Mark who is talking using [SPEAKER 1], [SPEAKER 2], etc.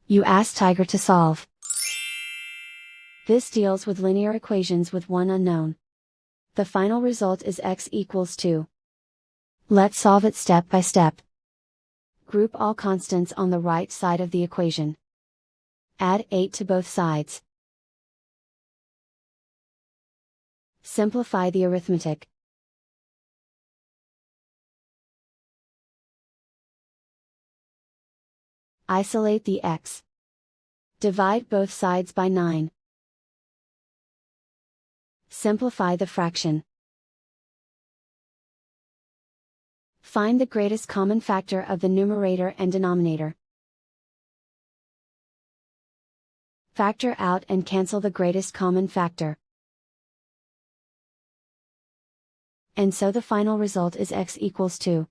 [SPEAKER 1] You ask Tiger to solve. This deals with linear equations with one unknown. The final result is x equals 2. Let's solve it step by step. Group all constants on the right side of the equation. Add 8 to both sides. Simplify the arithmetic. Isolate the x. Divide both sides by 9. Simplify the fraction. Find the greatest common factor of the numerator and denominator. Factor out and cancel the greatest common factor. And so the final result is x equals 2.